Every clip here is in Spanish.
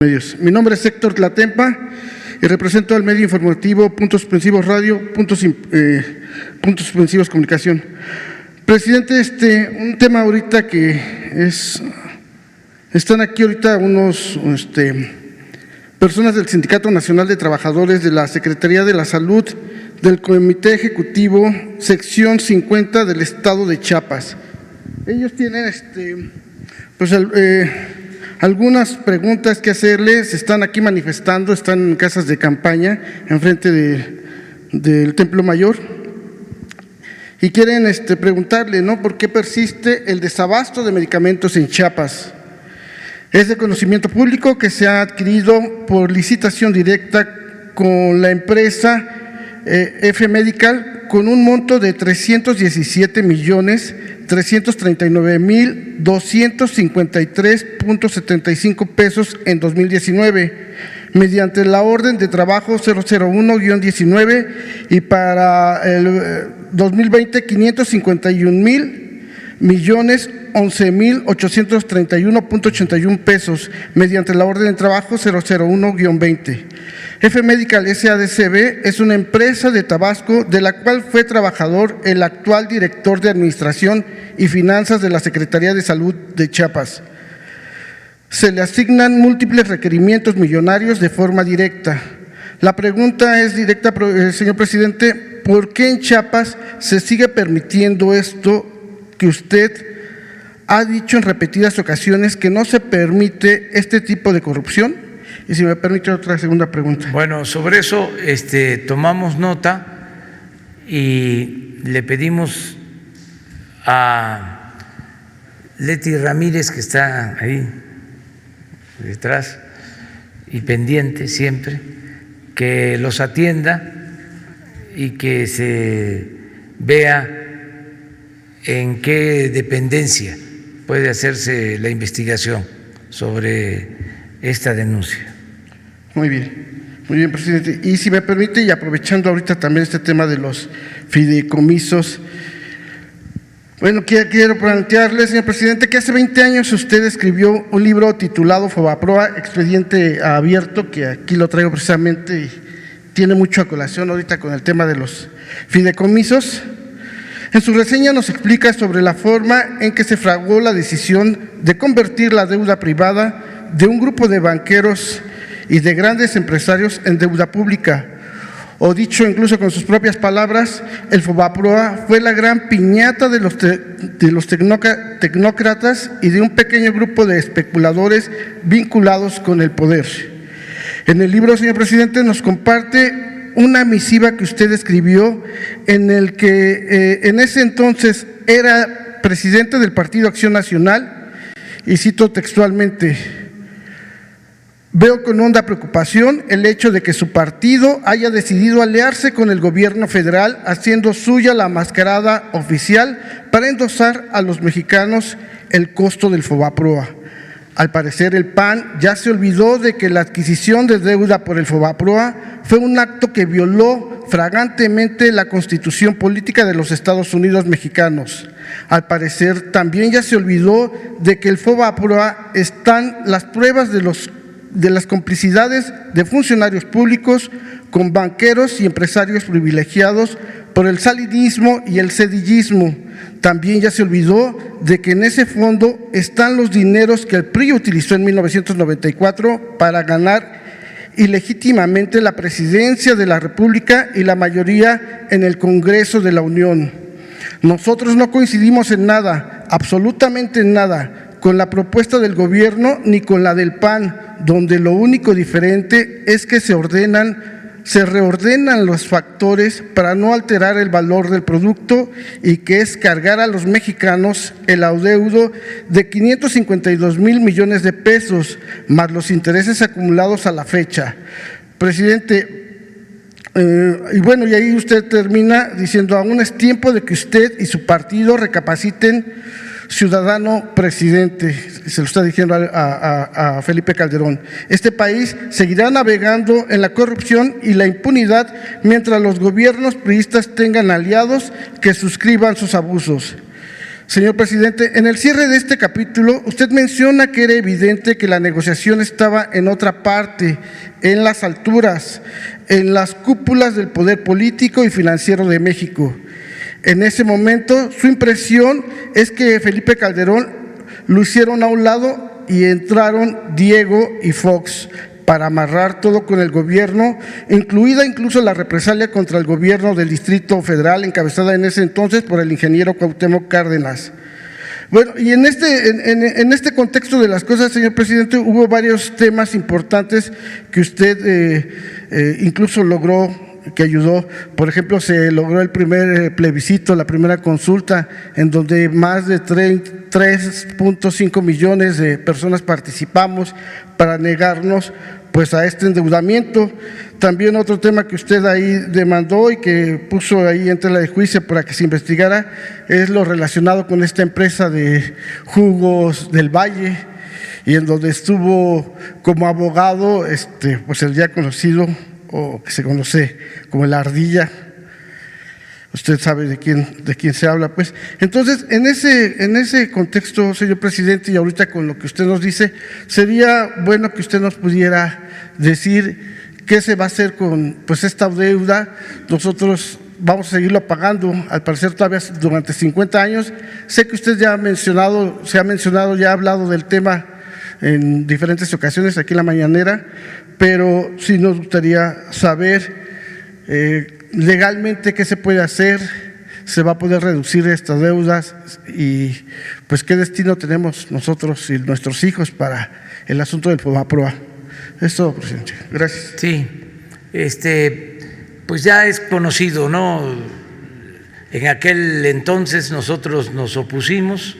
Medios. Mi nombre es Héctor Tlatempa y represento al medio informativo Puntos Suspensivos Radio, Puntos Suspensivos Comunicación. Presidente, un tema ahorita que están aquí ahorita unos personas del Sindicato Nacional de Trabajadores de la Secretaría de la Salud del Comité Ejecutivo Sección 50 del Estado de Chiapas. Ellos tienen algunas preguntas que hacerles, están aquí manifestando, están en casas de campaña, enfrente del Templo Mayor, y quieren preguntarle, ¿no?, ¿por qué persiste el desabasto de medicamentos en Chiapas? Es de conocimiento público que se ha adquirido por licitación directa con la empresa F Medical con un monto de 317.339.253.75 pesos en 2019, mediante la orden de trabajo 001-19 y para el 2020 551.011.831.81 pesos, mediante la orden de trabajo 001-20. F Medical SADCB es una empresa de Tabasco de la cual fue trabajador el actual director de Administración y Finanzas de la Secretaría de Salud de Chiapas. Se le asignan múltiples requerimientos millonarios de forma directa. La pregunta es directa, señor presidente, ¿por qué en Chiapas se sigue permitiendo esto que usted ha dicho en repetidas ocasiones que no se permite este tipo de corrupción? Y si me permite otra segunda pregunta. Bueno, sobre eso tomamos nota y le pedimos a Leti Ramírez, que está ahí detrás y pendiente siempre, que los atienda y que se vea en qué dependencia puede hacerse la investigación sobre esta denuncia. Muy bien, presidente. Y si me permite, y aprovechando ahorita también este tema de los fideicomisos, bueno, quiero plantearle, señor presidente, que hace 20 años usted escribió un libro titulado Fobaproa, expediente abierto, que aquí lo traigo precisamente y tiene mucho a colación ahorita con el tema de los fideicomisos. En su reseña nos explica sobre la forma en que se fraguó la decisión de convertir la deuda privada de un grupo de banqueros y de grandes empresarios en deuda pública, o dicho incluso con sus propias palabras, el Fobaproa fue la gran piñata de los tecnócratas y de un pequeño grupo de especuladores vinculados con el poder. En el libro, señor presidente, nos comparte una misiva que usted escribió en el que en ese entonces era presidente del Partido Acción Nacional, y cito textualmente: veo con honda preocupación el hecho de que su partido haya decidido aliarse con el gobierno federal, haciendo suya la mascarada oficial para endosar a los mexicanos el costo del Fobaproa. Al parecer, el PAN ya se olvidó de que la adquisición de deuda por el Fobaproa fue un acto que violó flagrantemente la Constitución Política de los Estados Unidos mexicanos. Al parecer, también ya se olvidó de que el Fobaproa están las pruebas de las complicidades de funcionarios públicos con banqueros y empresarios privilegiados por el salinismo y el cedillismo. También ya se olvidó de que en ese fondo están los dineros que el PRI utilizó en 1994 para ganar ilegítimamente la presidencia de la República y la mayoría en el Congreso de la Unión. Nosotros no coincidimos en nada, absolutamente en nada, con la propuesta del gobierno ni con la del PAN, donde lo único diferente es que se reordenan los factores para no alterar el valor del producto, y que es cargar a los mexicanos el adeudo de 552,000 millones de pesos, más los intereses acumulados a la fecha. Presidente, y ahí usted termina diciendo: aún es tiempo de que usted y su partido recapaciten, ciudadano presidente. Se lo está diciendo a Felipe Calderón. Este país seguirá navegando en la corrupción y la impunidad mientras los gobiernos priistas tengan aliados que suscriban sus abusos. Señor presidente, en el cierre de este capítulo, usted menciona que era evidente que la negociación estaba en otra parte, en las alturas, en las cúpulas del poder político y financiero de México. En ese momento, su impresión es que Felipe Calderón lo hicieron a un lado y entraron Diego y Fox para amarrar todo con el gobierno, incluida incluso la represalia contra el gobierno del Distrito Federal, encabezada en ese entonces por el ingeniero Cuauhtémoc Cárdenas. Bueno, y en este contexto de las cosas, señor presidente, hubo varios temas importantes que usted incluso logró, que ayudó. Por ejemplo, se logró el primer plebiscito, la primera consulta, en donde más de 3.5 millones de personas participamos para negarnos pues a este endeudamiento. También otro tema que usted ahí demandó y que puso ahí en tela de juicio para que se investigara es lo relacionado con esta empresa de jugos del Valle, y en donde estuvo como abogado pues el ya conocido, o que se conoce como la Ardilla. Usted sabe de quién se habla, pues. Entonces, en ese contexto, señor presidente, y ahorita con lo que usted nos dice, sería bueno que usted nos pudiera decir qué se va a hacer con pues esta deuda. Nosotros vamos a seguirlo pagando, al parecer todavía durante 50 años. Sé que usted ya ha mencionado, ya ha hablado del tema en diferentes ocasiones aquí en la mañanera, pero sí nos gustaría saber legalmente qué se puede hacer, se va a poder reducir estas deudas y pues qué destino tenemos nosotros y nuestros hijos para el asunto del FOBAPROA. Es todo, presidente. Gracias. Sí, pues ya es conocido, ¿no? En aquel entonces nosotros nos opusimos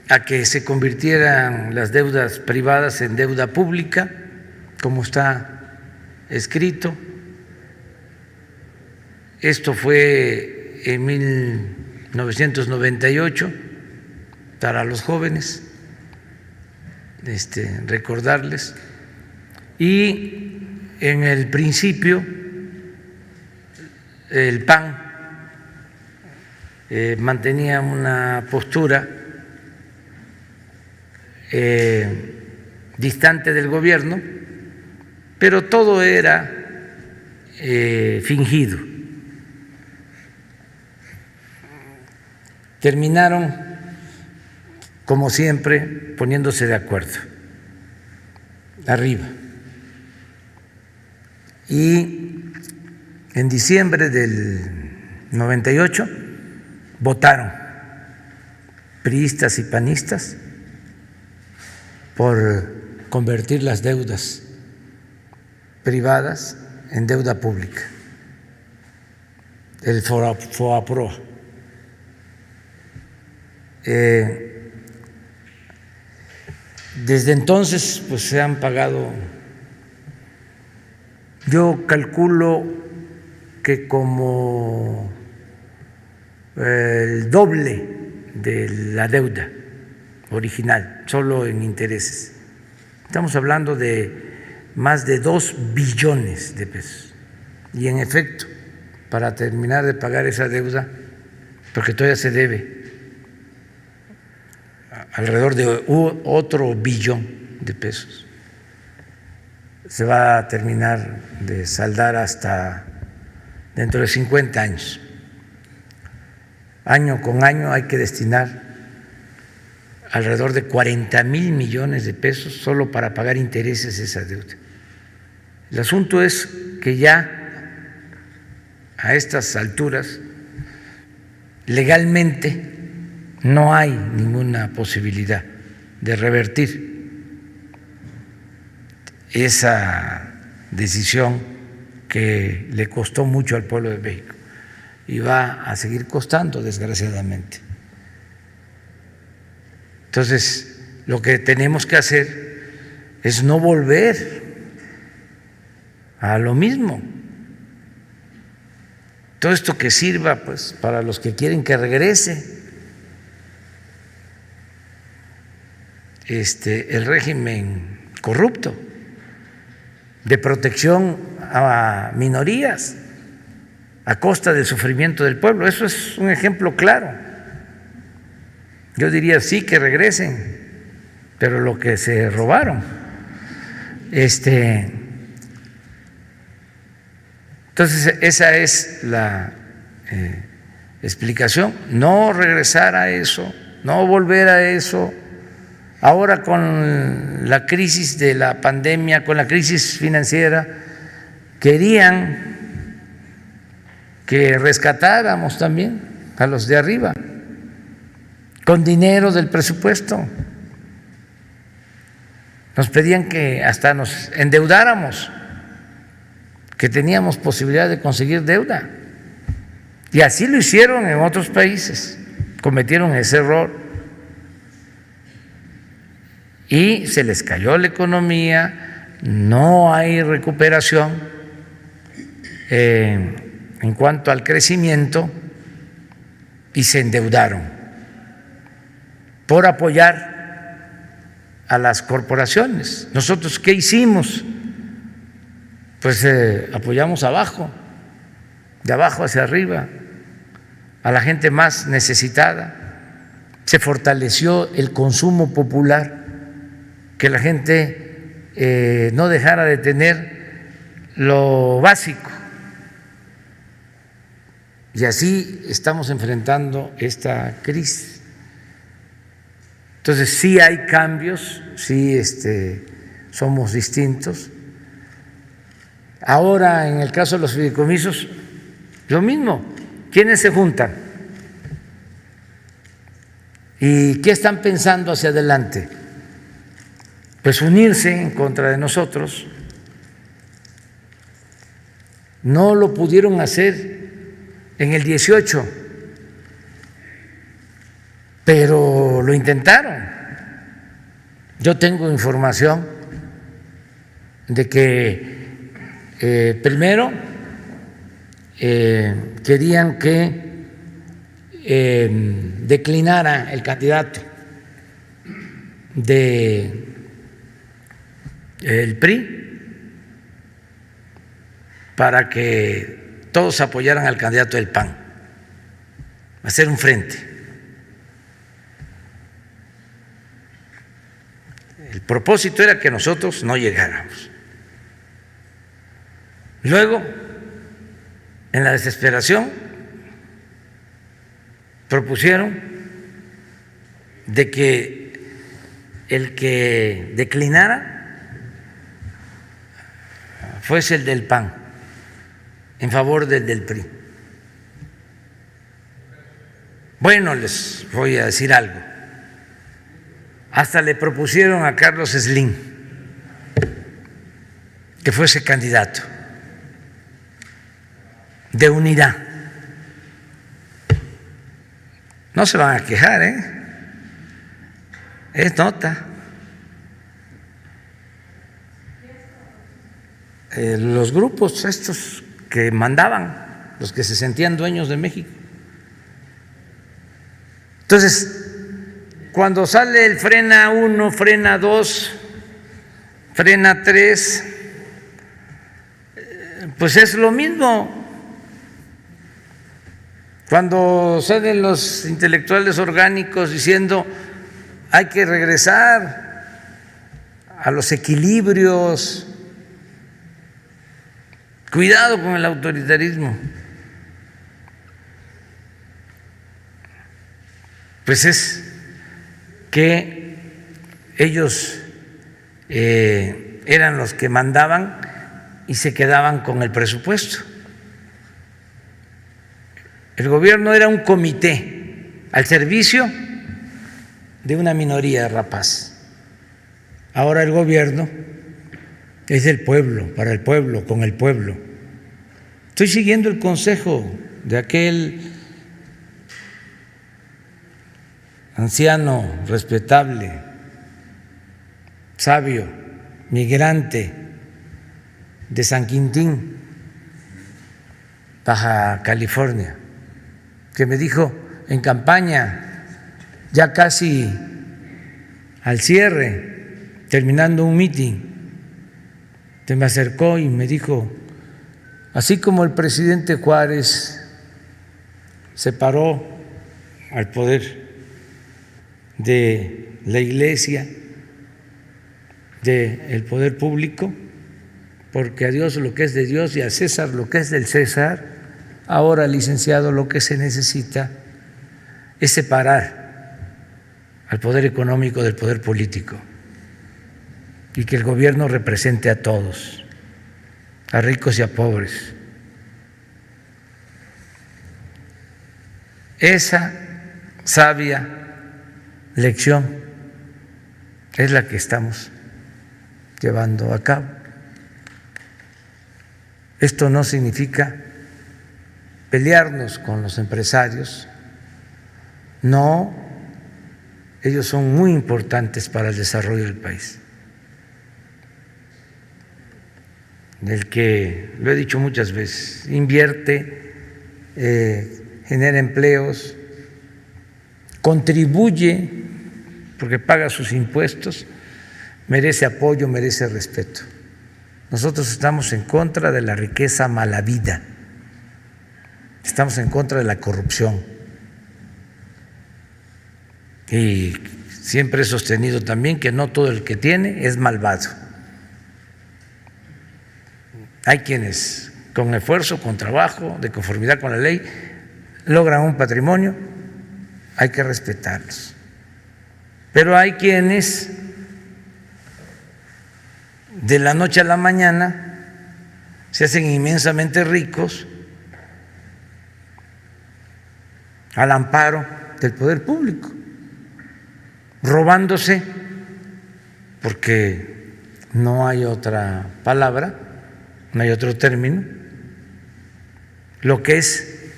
a que se convirtieran las deudas privadas en deuda pública, como está escrito. Esto fue en 1998 para los jóvenes, recordarles. Y en el principio el PAN mantenía una postura distante del gobierno, pero todo era fingido. Terminaron, como siempre, poniéndose de acuerdo, arriba. Y en diciembre del 98 votaron priistas y panistas por convertir las deudas privadas en deuda pública, el FOBAPROA. Desde entonces pues se han pagado, yo calculo que como el doble de la deuda original, solo en intereses. Estamos hablando de más de 2 billones de pesos. Y en efecto, para terminar de pagar esa deuda, porque todavía se debe alrededor de otro billón de pesos, se va a terminar de saldar hasta dentro de 50 años. Año con año hay que destinar alrededor de 40,000 millones de pesos solo para pagar intereses de esa deuda. El asunto es que ya a estas alturas legalmente no hay ninguna posibilidad de revertir esa decisión que le costó mucho al pueblo de México y va a seguir costando, desgraciadamente. Entonces, lo que tenemos que hacer es no volver a lo mismo. Todo esto que sirva pues para los que quieren que regrese el régimen corrupto de protección a minorías. a costa del sufrimiento del pueblo. Eso es un ejemplo claro. Yo diría sí, que regresen, pero lo que se robaron. Entonces, esa es la explicación. No regresar a eso, no volver a eso. Ahora con la crisis de la pandemia, con la crisis financiera, querían que rescatáramos también a los de arriba, con dinero del presupuesto. Nos pedían que hasta nos endeudáramos, que teníamos posibilidad de conseguir deuda. Y así lo hicieron en otros países, cometieron ese error. Y se les cayó la economía, no hay recuperación en cuanto al crecimiento y se endeudaron por apoyar a las corporaciones. ¿Nosotros qué hicimos? Pues apoyamos abajo, de abajo hacia arriba, a la gente más necesitada. Se fortaleció el consumo popular, que la gente no dejara de tener lo básico. Y así estamos enfrentando esta crisis. Entonces sí hay cambios, sí somos distintos. Ahora, en el caso de los fideicomisos, lo mismo. ¿Quiénes se juntan? ¿Y qué están pensando hacia adelante? Pues unirse en contra de nosotros. No lo pudieron hacer en el 18, pero lo intentaron. Yo tengo información de que primero querían que declinara el candidato del PRI para que todos apoyaran al candidato del PAN, hacer un frente. El propósito era que nosotros no llegáramos. Luego, en la desesperación, propusieron de que el que declinara fuese el del PAN, en favor del PRI. Bueno, les voy a decir algo. Hasta le propusieron a Carlos Slim que fuese candidato de unidad. No se van a quejar, es nota. Los grupos estos que mandaban, los que se sentían dueños de México. Entonces, cuando sale el frena 1, frena 2, frena 3, pues es lo mismo. Cuando salen los intelectuales orgánicos diciendo hay que regresar a los equilibrios, cuidado con el autoritarismo, pues es que ellos eran los que mandaban y se quedaban con el presupuesto. El gobierno era un comité al servicio de una minoría rapaz. Ahora el gobierno es del pueblo, para el pueblo, con el pueblo. Estoy siguiendo el consejo de aquel anciano respetable, sabio, migrante de San Quintín, Baja California, que me dijo en campaña, ya casi al cierre, terminando un mitin, se me acercó y me dijo: Así como el presidente Juárez separó al poder de la Iglesia, del poder público, porque a Dios lo que es de Dios y a César lo que es del César, ahora, licenciado, lo que se necesita es separar al poder económico del poder político y que el gobierno represente a todos, a ricos y a pobres. Esa sabia lección es la que estamos llevando a cabo. Esto no significa pelearnos con los empresarios, no, ellos son muy importantes para el desarrollo del país. El que, lo he dicho muchas veces, invierte, genera empleos, contribuye porque paga sus impuestos, merece apoyo, merece respeto. Nosotros estamos en contra de la riqueza malavida, estamos en contra de la corrupción y siempre he sostenido también que no todo el que tiene es malvado. Hay quienes con esfuerzo, con trabajo, de conformidad con la ley, logran un patrimonio, hay que respetarlos. Pero hay quienes de la noche a la mañana se hacen inmensamente ricos al amparo del poder público, robándose, porque no hay otra palabra, no hay otro término, lo que es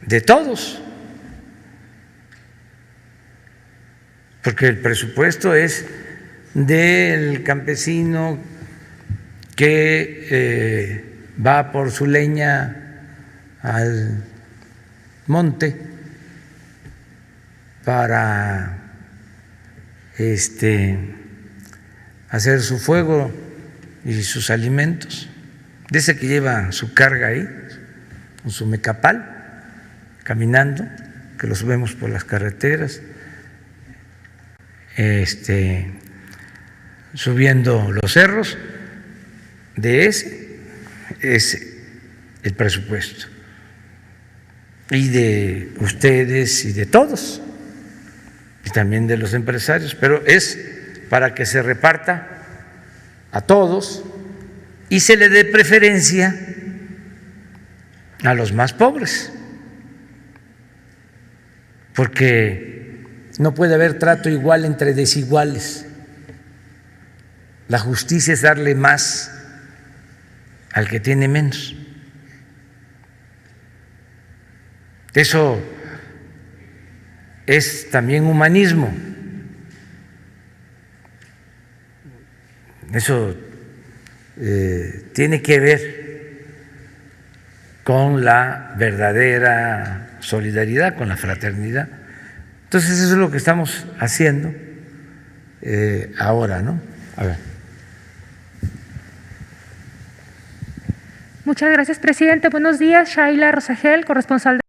de todos, porque el presupuesto es del campesino que va por su leña al monte para hacer su fuego y sus alimentos, de ese que lleva su carga ahí, con su mecapal, caminando, que los vemos por las carreteras, subiendo los cerros, de ese es el presupuesto, y de ustedes y de todos, y también de los empresarios, pero es para que se reparta a todos y se le dé preferencia a los más pobres, porque no puede haber trato igual entre desiguales. La justicia es darle más al que tiene menos. Eso es también humanismo. Eso tiene que ver con la verdadera solidaridad, con la fraternidad. Entonces eso es lo que estamos haciendo ahora, ¿no? A ver. Muchas gracias, presidente. Buenos días, Shaila Rosagel, corresponsal de